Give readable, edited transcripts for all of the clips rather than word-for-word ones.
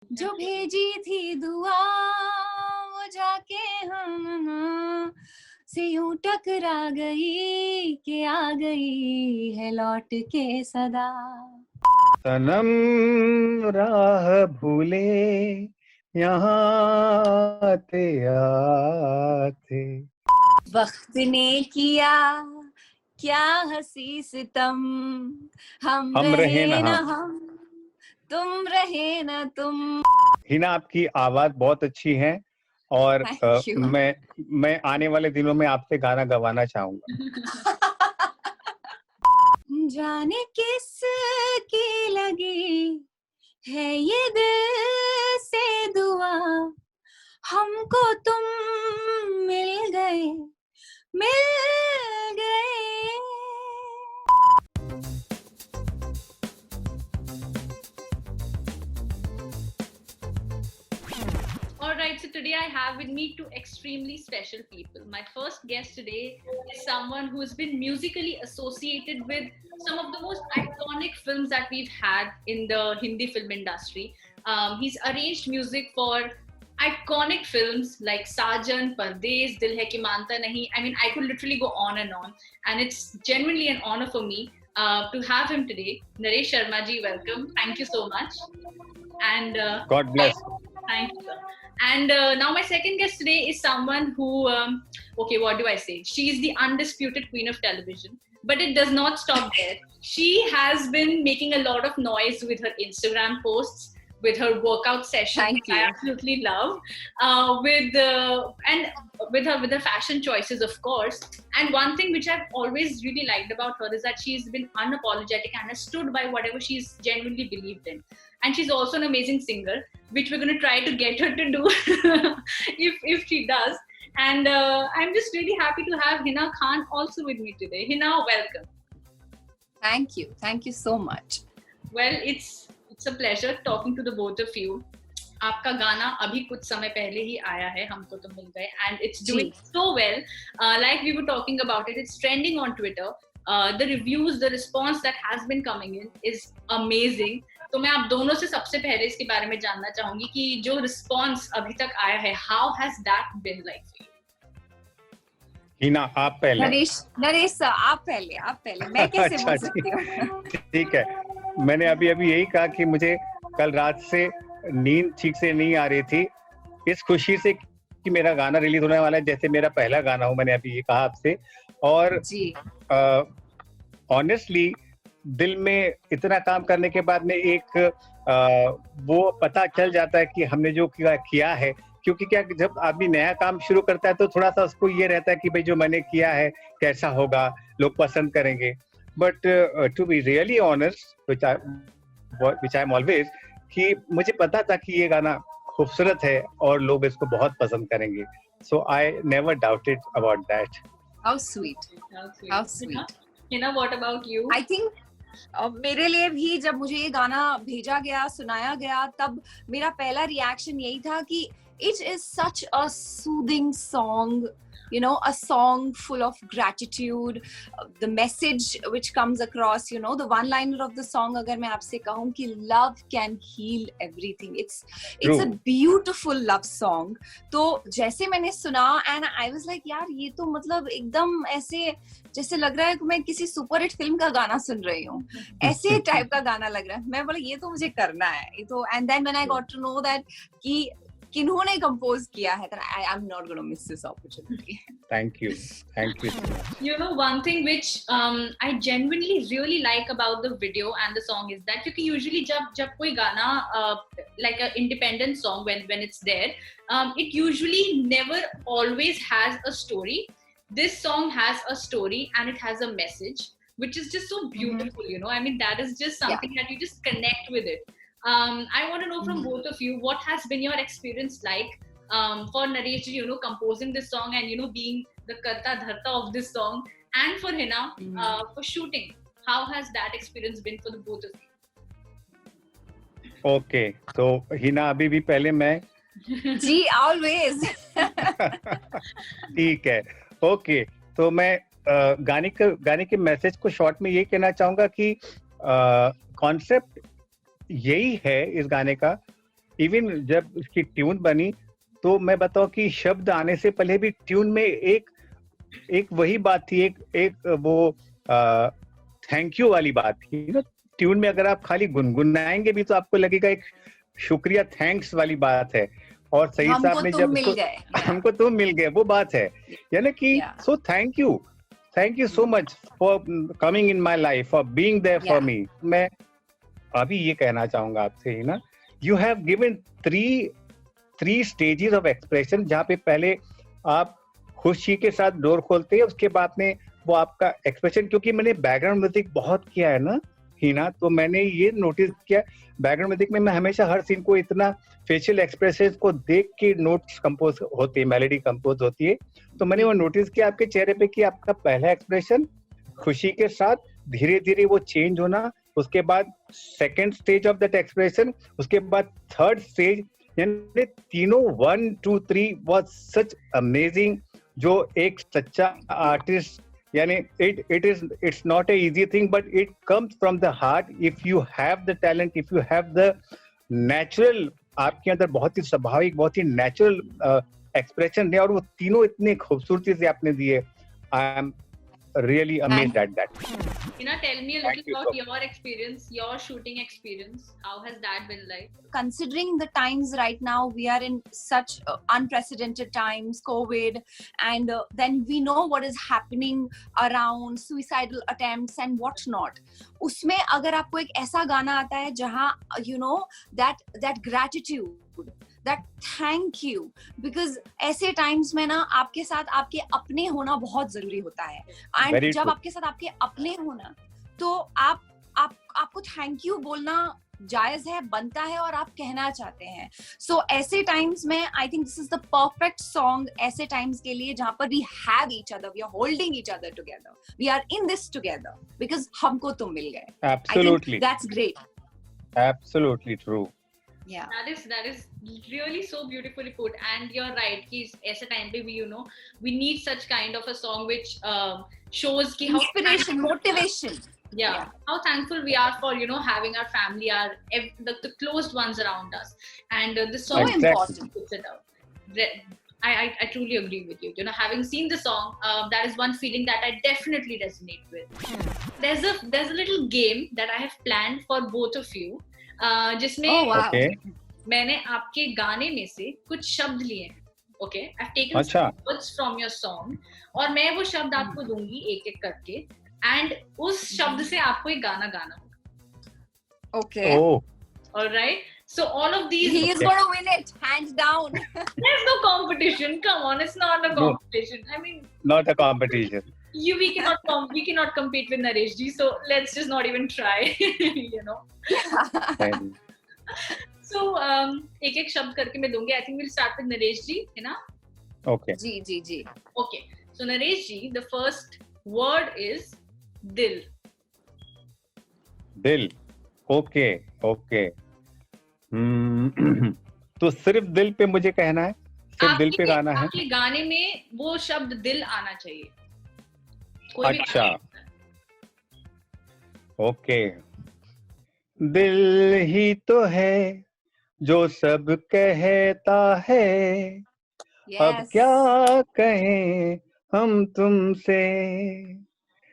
जो भेजी थी दुआ वो जाके हम से यूं टकरा गई कि आ गई है लौट के सदा। सनम राह भूले यहाँ आते आते। वक्त ने किया क्या हंसी सितम, हम हम रहे रहे न न हम। हम, तुम रहे न तुम। हिना, आपकी आवाज बहुत अच्छी है और थैंक यू। मैं आने वाले दिनों में आपसे गाना गवाना चाहूंगा। जाने किस की लगी है ये दिल से दुआ, हमको तुम मिल गए मिल गए। Alright, so today I have with me two extremely special people. My first guest today is someone who's been musically associated with some of the most iconic films that we've had in the Hindi film industry. He's arranged music for iconic films like Sajan, Pardesh, Dil Hai Ki Manta Nahi. I mean, I could literally go on, and it's genuinely an honor for me to have him today. Naresh Sharma ji, welcome. Thank you so much. And God bless. thank you, sir. And now my second guest today is someone who, okay, what do I say? She is the undisputed queen of television, but it does not stop there. She has been making a lot of noise with her Instagram posts, with her workout sessions. Thank you. I absolutely love, with her fashion choices, of course. And one thing which I've always really liked about her is that she's been unapologetic and has stood by whatever she's genuinely believed in. And she's also an amazing singer, which we're going to try to get her to do if she does. And I'm just really happy to have Hina Khan also with me today. Hina, welcome. Thank you so much. Well, it's a pleasure talking to the both of you. आपका गाना अभी कुछ समय पहले ही आया है, हमको तो मिल गए, and it's doing so well. Like we were talking about it, it's trending on Twitter. The reviews, the response that has been coming in is amazing. तो मैं आप दोनों से सबसे पहले इसके बारे में जानना चाहूंगी कि जो रिस्पॉन्स अभी तक आया है, how has that been like for you? Hina, आप पहले। नरेश सर, आप पहले। मैं कैसे बोल सकती हूँ? ठीक है, मैंने अभी यही कहा कि मुझे कल रात से नींद ठीक से नहीं आ रही थी, इस खुशी से कि मेरा गाना रिलीज होने वाला है, जैसे मेरा पहला गाना हो, मैंने अभी ये कहा आपसे। और ऑनेस्टली दिल में इतना काम करने के बाद में एक वो पता चल जाता है कि हमने जो किया है, क्योंकि क्या जब आदमी नया काम शुरू करता है तो थोड़ा सा उसको ये रहता है कि भाई जो मैंने किया है कैसा होगा, लोग पसंद करेंगे। But to be really honest, which I am always, कि मुझे पता था कि ये गाना खूबसूरत है और लोग इसको बहुत पसंद करेंगे। So I never doubted about that. How sweet. How sweet. Hina, what about you? I think मेरे लिए भी जब मुझे ये गाना भेजा गया, सुनाया गया, तब मेरा पहला रिएक्शन यही था कि it is such a soothing song, you know, a song full of gratitude, the message which comes across, you know, the one liner of the song, अगर मैं आपसे कहूँ कि love can heal everything, it's a beautiful love song. तो जैसे मैंने सुना and I was like, यार ये तो मतलब एकदम ऐसे जैसे लग रहा है कि मैं किसी सुपर हिट फिल्म का गाना सुन रही हूँ, ऐसे टाइप का गाना लग रहा है। मैं बोला ये तो मुझे करना है, ये तो। And then when I got to know that कि किन्होंने कंपोज किया है, then I am not going to miss this opportunity. Thank you. You know, one thing which I genuinely really like about the video and the song is that क्योंकि usually जब कोई गाना like an independent song when it's there, it usually never always has a story. This song has a story and it has a message, which is just so beautiful. You know, I mean, that is just something that you just connect with it. I want to know from both of you, what has been your experience like for Naresh, you know, composing this song and, you know, being the karta dharta of this song, and for Hina for shooting. How has that experience been for the both of you? Okay, so Hina, अभी भी पहले मैं जी, always. ठीक है, okay. तो मैं गाने के मैसेज को शॉर्ट में ये कहना चाहूंगा कि कॉन्सेप्ट यही है इस गाने का, इवन जब उसकी ट्यून बनी तो मैं बताऊं कि शब्द आने से पहले भी ट्यून में एक वही बात थी, एक वो थैंक यू वाली बात थी ना। ट्यून में अगर आप खाली गुनगुनाएंगे भी तो आपको लगेगा एक शुक्रिया, थैंक्स वाली बात है। और सही साहब ने जब हमको तुम मिल गए, वो बात है, यानी कि so thank you so much for coming in my life, for being there for me. मैं अभी ये कहना चाहूंगा आपसे ही ना, you have given three stages of expression, जहाँ पे पहले आप खुशी के साथ डोर खोलते हैं, उसके बाद में वो आपका एक्सप्रेशन, क्योंकि मैंने बैकग्राउंड म्यूजिक बहुत किया है ना हीना, तो मैंने ये नोटिस किया बैकग्राउंड म्यूजिक में मैं हमेशा हर सीन को इतना फेशियल एक्सप्रेशन को देख के नोट्स कंपोज होते हैं, मेलोडी कंपोज होती है, तो मैंने वो नोटिस किया आपके चेहरे पे कि आपका पहला एक्सप्रेशन खुशी के साथ धीरे धीरे वो चेंज होना, उसके बाद second stage of that expression, उसके बाद थर्ड स्टेज, यानी तीनों 1 2 3 वाज सच अमेजिंग। जो एक सच्चा आर्टिस्ट, यानी it's not a easy thing, but it comes from the heart. If you have the talent, if you have the natural, आपके अंदर बहुत ही स्वाभाविक, बहुत ही नेचुरल एक्सप्रेशन है, और वो तीनों इतने खूबसूरती से आपने दिए। I am really amazed at that. Tell me a little about your experience, your shooting experience. How has that been like? Considering the times right now, we are in such unprecedented times, COVID, and then we know what is happening around, suicidal attempts and what not. उसमें अगर आपको एक ऐसा गाना आता है जहाँ that gratitude, that thank you, because ऐसे टाइम्स में ना आपके साथ आपके अपने होना बहुत जरूरी होता है, एंड जब आपके साथ आपके अपने होना, तो आपको थैंक यू बोलना जायज है, बनता है, और आप कहना चाहते हैं। सो ऐसे टाइम्स में I think this is the perfect song ऐसे टाइम्स के लिए, जहां पर we have each other, we are holding each other together, we are in this together because हमको तुम मिल गए। Absolutely, that's great, absolutely true. Yeah, that is really so beautifully put, and you're right कि ऐसे time पे भी we need such kind of a song which shows कि how inspiration, motivation. Yeah, how thankful we are for having our family, the closed ones around us, and this song so important. Puts it out. I truly agree with you. Having seen the song, that is one feeling that I definitely resonate with. There's a little game that I have planned for both of you. जिसमें मैंने आपके गाने में से कुछ शब्द लिए हैं, okay, I have taken words from your song, और मैं वो शब्द आपको दूंगी एक एक करके, एंड उस शब्द से आपको एक गाना गाना होगा, okay, alright? So all of these, he is going to win it hands down. There's no competition, come on, it's not a competition. I mean, not a competition. We cannot compete with Naresh ji, so let's just not even try. So एक एक शब्द करके मैं दूंगी. I think we'll start with Naresh ji, है ना? Okay. Ji. Okay, so Naresh ji, the first word is दिल. दिल, okay. तो सिर्फ दिल पे मुझे कहना है, सिर्फ दिल पे गाना है? आपके गाने में वो शब्द दिल आना चाहिए. अच्छा, ओके। दिल ही तो है जो सब कहता है, अब क्या कहें हम तुमसे।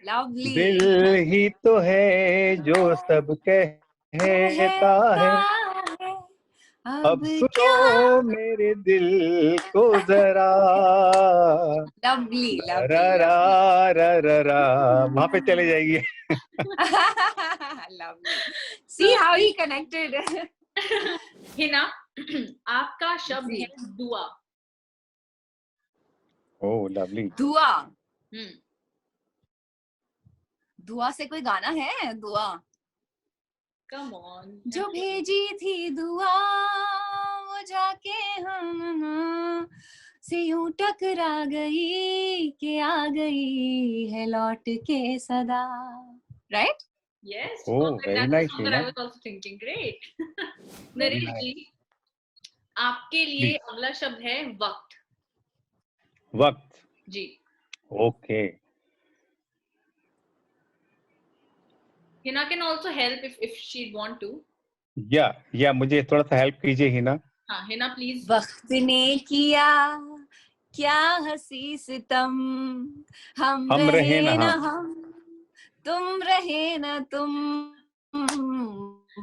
Lovely. दिल ही तो है जो सब कहता है, अब सुनो मेरे दिल को जरा। Lovely. रा वहां पे चले जाएगी। Lovely. See how he connected. Hina, आपका शब्द है दुआ. ओह, लवली। दुआ. दुआ से कोई गाना है? दुआ. Come on. जो भेजी थी दुआ वो जाके हम से यूं टकरा गई कि आ गई है लौट के सदा. Right? Yes. Oh, very nice. I was also thinking. Great. Naresh जी, आपके लिए अगला शब्द है वक्त. वक्त जी. Okay. Hina can also help if she'd want to. या मुझे थोड़ा सा हेल्प कीजिए हिना. हाँ, Hina, please. वक्त ने किया क्या हंसी सितम, हम रहे न हम, तुम रहे न तुम,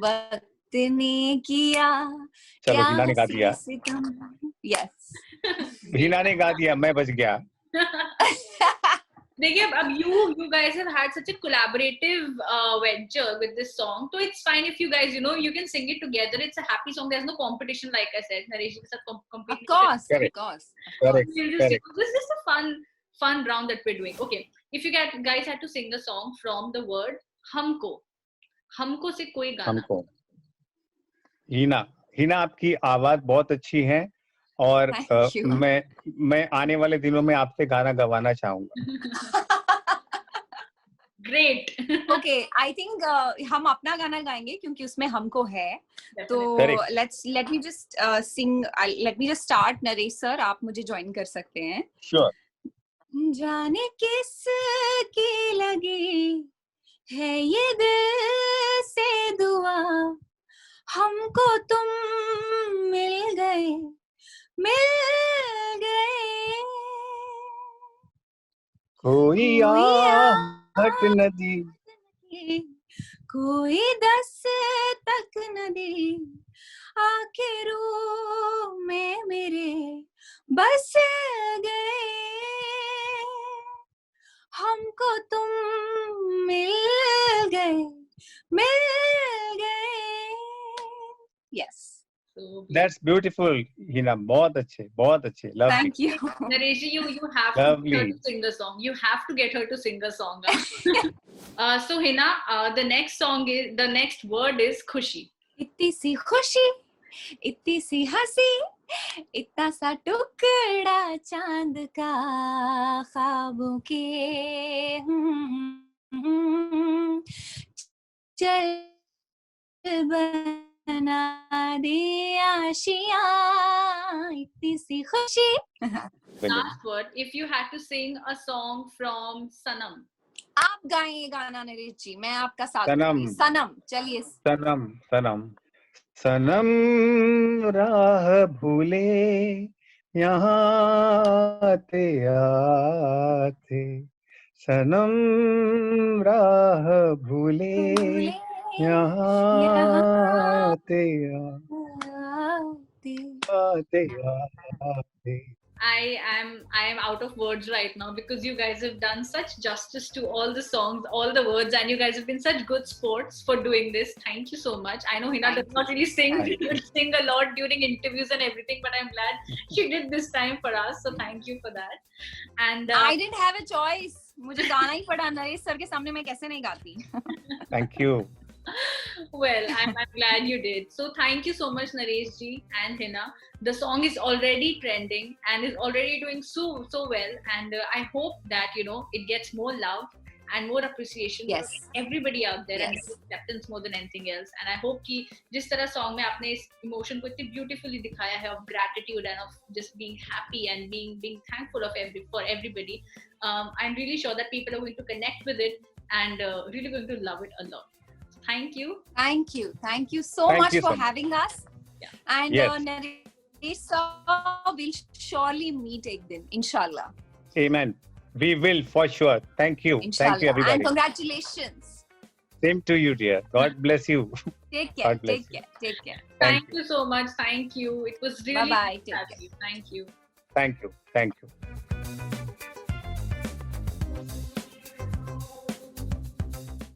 वक्त ने किया चलो क्या हिना ने गा दिया, हंसी सितम. Yes. हिना ने गा दिया, मैं बच गया. देखिए अब you guys have had such a collaborative venture with this song, so it's fine if you guys you can sing it together. It's a happy song. There's no competition, like I said. Naresh ke sath compete. Of course, of Correct. course. Correct. This is just a fun round that we're doing. Okay, if you guys had to sing a song from the word हमको से कोई गाना. हमको. हिना आपकी आवाज बहुत अच्छी है और मैं आने वाले दिनों में आपसे गाना गवाना चाहूंगा. Great. Okay, I think हम अपना गाना गाएंगे क्योंकि उसमें हमको है. तो let me just sing. Let me just start. Naresh sir, आप मुझे ज्वाइन कर सकते हैं. Sure. जाने किस की लगी है ये दिल से दुआ, हमको तुम मिल गए. कोई आहट न दी, कोई दस्तक न दी, आखिरों में मेरे बस गए, हमको तुम मिल गए. Yes. That's beautiful, Hina. बहुत अच्छे. Lovely. Thank you. Naresh, you have to get her to sing the song. You have to get her to sing the song. So Hina, the next word is खुशी. इतनी सी खुशी, इतनी सी हंसी, इतना सा टुकड़ा चांद का ख्वाबों के, चल बना दिया आशियाँ, इतनी सी खुशी. Last word, if you had to sing a song from Sanam. आप गाएं ये गाना नरेश जी, मैं आपका साथ. सनम. चलिए. सनम राह भूले यहाँ आते आते, सनम राह भूले यहाँ आते आते. I am out of words right now because you guys have done such justice to all the songs, all the words, and you guys have been such good sports for doing this. Thank you so much. I know Hina does not really sing a lot during interviews and everything, but I'm glad she did this time for us. So thank you for that. And I didn't have a choice. मुझे गाना ही पड़ा. Naresh sir के सामने मैं कैसे नहीं गाती. Thank you. Well, I'm glad you did. So thank you so much, Naresh ji and Hina. The song is already trending and is already doing so well. And I hope that it gets more love and more appreciation from everybody out there, and acceptance more than anything else. And I hope कि जिस तरह song में आपने इस emotion को इतनी beautifully दिखाया है of gratitude and of just being happy and being thankful for everybody. I'm really sure that people are going to connect with it and really going to love it a lot. Thank you. Thank you so much for having us. Yeah. And Naresh sir, we'll surely meet एक दिन, inshallah. Amen. We will for sure. Thank you. Inshallah. Thank you, everybody. And congratulations. Same to you, dear. God bless you. Take care. Take care. Thank you so much. Thank you. It was really bye-bye. Thank you. Thank you.